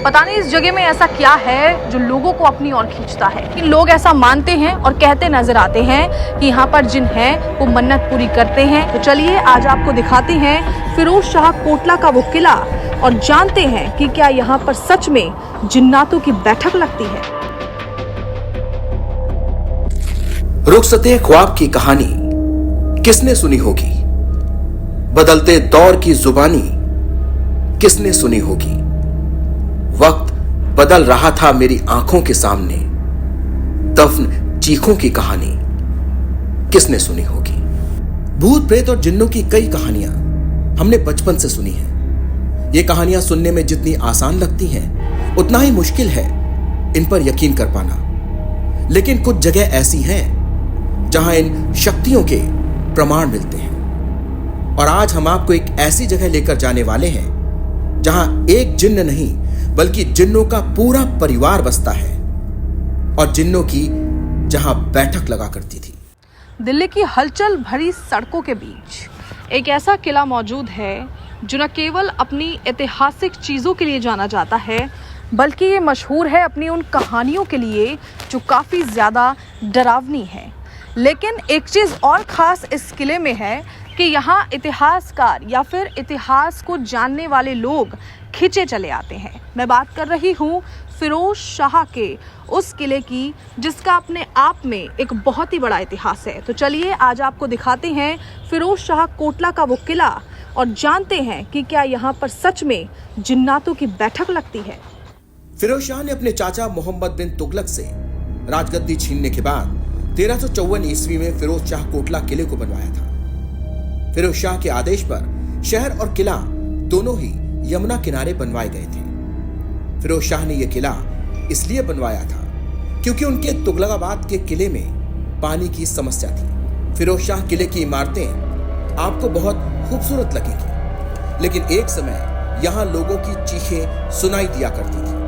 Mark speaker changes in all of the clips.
Speaker 1: पता नहीं इस जगह में ऐसा क्या है जो लोगों को अपनी ओर खींचता है कि लोग ऐसा मानते हैं और कहते नजर आते हैं कि यहाँ पर जिन है वो मन्नत पूरी करते हैं। तो चलिए आज आपको दिखाते हैं फिरोज शाह कोटला का वो किला और जानते हैं कि क्या यहाँ पर सच में जिन्नातों की बैठक लगती है।
Speaker 2: रुखसते ख्वाब की कहानी किसने सुनी होगी, बदलते दौर की जुबानी किसने सुनी होगी। वक्त बदल रहा था मेरी आंखों के सामने, दफन चीखों की कहानी किसने सुनी होगी। भूत प्रेत और जिन्नों की कई कहानियां हमने बचपन से सुनी हैं। ये कहानियां सुनने में जितनी आसान लगती हैं उतना ही मुश्किल है इन पर यकीन कर पाना। लेकिन कुछ जगह ऐसी हैं जहां इन शक्तियों के प्रमाण मिलते हैं। और आज हम आपको एक ऐसी जगह लेकर जाने वाले हैं जहां एक जिन्न नहीं बल्कि जिन्नों का पूरा परिवार बसता है और जिन्नों की जहां बैठक लगा करती थी।
Speaker 1: दिल्ली की हलचल भरी सड़कों के बीच एक ऐसा किला मौजूद है जो न केवल अपनी ऐतिहासिक चीजों के लिए जाना जाता है बल्कि ये मशहूर है अपनी उन कहानियों के लिए जो काफी ज्यादा डरावनी है। लेकिन एक चीज और खास इस किले में है कि यहाँ इतिहासकार या फिर इतिहास को जानने वाले लोग खिंचे चले आते हैं। मैं बात कर रही हूँ फिरोज शाह के उस किले की जिसका अपने आप में एक बहुत ही बड़ा इतिहास है। तो चलिए आज आपको दिखाते हैं फिरोज शाह कोटला का वो किला और जानते हैं कि क्या यहाँ पर सच में जिन्नातों की बैठक लगती है।
Speaker 2: फिरोज शाह ने अपने चाचा मोहम्मद बिन तुगलक से राजगद्दी छीनने के बाद 1354 ईस्वी में फिरोज शाह कोटला किले को बनवाया था। फिरोज शाह के आदेश पर शहर और किला दोनों ही यमुना किनारे बनवाए गए थे। फिरोज शाह ने यह किला इसलिए बनवाया था क्योंकि उनके तुगलकाबाद के किले में पानी की समस्या थी। फिरोज शाह किले की इमारतें आपको बहुत खूबसूरत लगेंगी, लेकिन एक समय यहां लोगों की चीखें सुनाई दिया करती थी।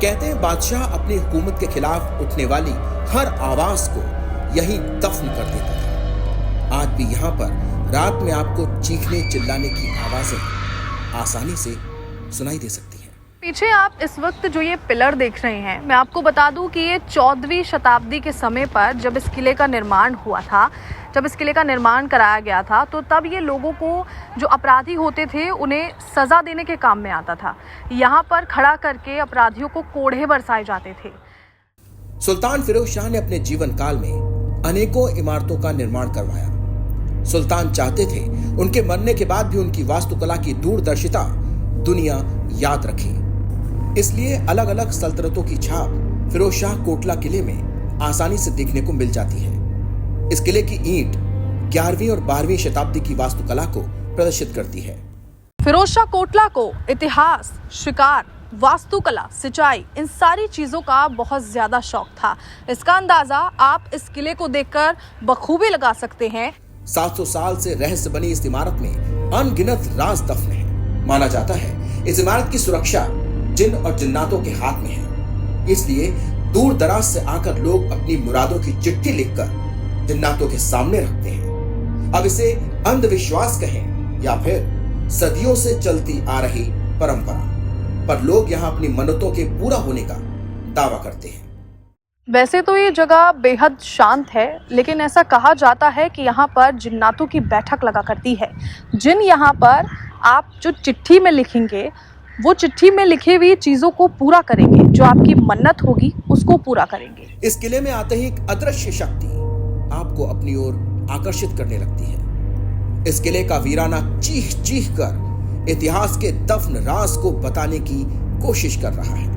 Speaker 2: कहते हैं बादशाह अपनी हुकूमत के खिलाफ उठने वाली हर आवाज को यहीं दफन कर देता था। आज भी यहां पर रात में आपको चीखने चिल्लाने की आवाजें आसानी से सुनाई दे सकती हैं।
Speaker 1: पीछे आप इस वक्त जो ये पिलर देख रहे हैं, मैं आपको बता दूं कि ये 14वीं शताब्दी के समय पर जब इस किले का निर्माण हुआ था, जब इस किले का निर्माण कराया गया था, तो तब ये लोगों को जो अपराधी होते थे उन्हें सजा देने के काम में आता था। यहाँ पर खड़ा करके अपराधियों को कोड़े बरसाए जाते थे।
Speaker 2: सुल्तान फिरोज शाह ने अपने जीवन काल में अनेकों इमारतों का निर्माण करवाया। सुल्तान चाहते थे उनके मरने के बाद भी उनकी वास्तुकला की दूरदर्शिता दुनिया याद रखे। इसलिए अलग अलग सल्तनतों की छाप फिरोज शाह कोटला किले में आसानी से देखने को मिल जाती है। इस किले की ईंट 11वीं और 12वीं शताब्दी की वास्तुकला को प्रदर्शित करती है।
Speaker 1: फिरोज शाह कोटला को इतिहास, शिकार, वास्तुकला, सिंचाई, इन सारी चीजों का बहुत ज्यादा शौक था। इसका अंदाजा आप इस किले को देखकर बखूबी लगा सकते हैं।
Speaker 2: 700 साल से रहस्य बनी इस इमारत में अनगिनत राज दफन है। माना जाता है इस इमारत की सुरक्षा जिन और जिन्नातों के हाथ में है। इसलिए दूर दराज से आकर लोग अपनी मुरादों की चिट्ठी लिखकर जिन्नातों के सामने रखते हैं। अब इसे अंधविश्वास कहें या फिर सदियों से चलती आ रही परंपरा, पर लोग यहाँ अपनी मन्नतों के पूरा होने का दावा करते हैं।
Speaker 1: वैसे तो ये जगह बेहद शांत है, लेकिन ऐसा कहा जाता है कि यहाँ पर जिन्नातों की बैठक लगा करती है। जिन यहाँ पर आप जो चिट्ठी में लिखेंगे वो चिट्ठी में लिखी हुई चीज़ों को पूरा करेंगे, जो आपकी मन्नत होगी उसको पूरा करेंगे।
Speaker 2: इस किले में आते ही एक अदृश्य शक्ति आपको अपनी ओर आकर्षित करने लगती है। इस किले का वीराना चीख चीख कर इतिहास के दफन राज को बताने की कोशिश कर रहा है,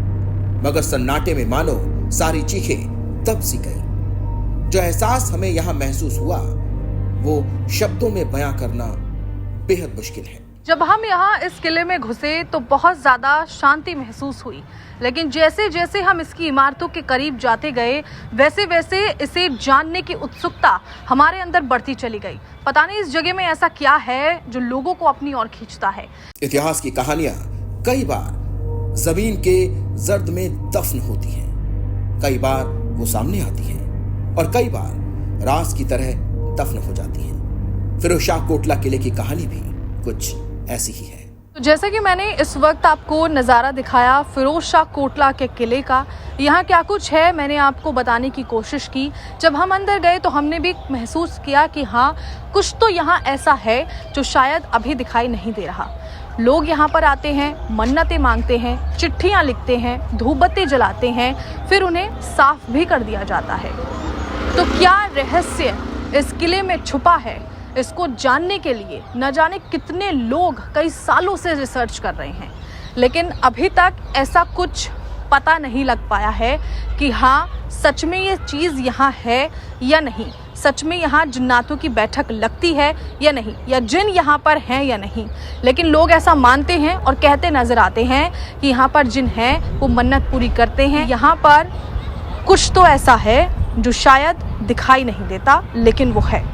Speaker 2: मगर सन्नाटे में मानो सारी चीखें दब सी गई। जो एहसास हमें यहां महसूस हुआ वो शब्दों में बयां करना बेहद मुश्किल है।
Speaker 1: जब हम यहाँ इस किले में घुसे तो बहुत ज़्यादा शांति महसूस हुई, लेकिन जैसे जैसे हम इसकी इमारतों के करीब जाते गए वैसे वैसे इसे जानने की उत्सुकता हमारे अंदर बढ़ती चली गई। पता नहीं इस जगह में ऐसा क्या है जो लोगों को अपनी ओर खींचता है।
Speaker 2: इतिहास की कहानियां कई बार जमीन के जर्द में दफन होती हैं, कई बार वो सामने आती हैं और कई बार राज की तरह दफन हो जाती हैं। फिरोज शाह कोटला किले की कहानी भी कुछ ऐसी ही है।
Speaker 1: जैसे कि मैंने इस वक्त आपको नज़ारा दिखाया फिरोज शाह कोटला के किले का, यहाँ क्या कुछ है मैंने आपको बताने की कोशिश की। जब हम अंदर गए तो हमने भी महसूस किया कि हाँ, कुछ तो यहाँ ऐसा है जो शायद अभी दिखाई नहीं दे रहा। लोग यहाँ पर आते हैं, मन्नतें मांगते हैं, चिट्ठियाँ लिखते हैं, धूपबत्ती जलाते हैं, फिर उन्हें साफ भी कर दिया जाता है। तो क्या रहस्य इस किले में छुपा है, इसको जानने के लिए न जाने कितने लोग कई सालों से रिसर्च कर रहे हैं, लेकिन अभी तक ऐसा कुछ पता नहीं लग पाया है कि हाँ सच में ये चीज़ यहाँ है या नहीं, सच में यहाँ जिन्नातों की बैठक लगती है या नहीं, या जिन यहाँ पर हैं या नहीं। लेकिन लोग ऐसा मानते हैं और कहते नज़र आते हैं कि यहाँ पर जिन हैं वो मन्नत पूरी करते हैं। यहाँ पर कुछ तो ऐसा है जो शायद दिखाई नहीं देता, लेकिन वो है।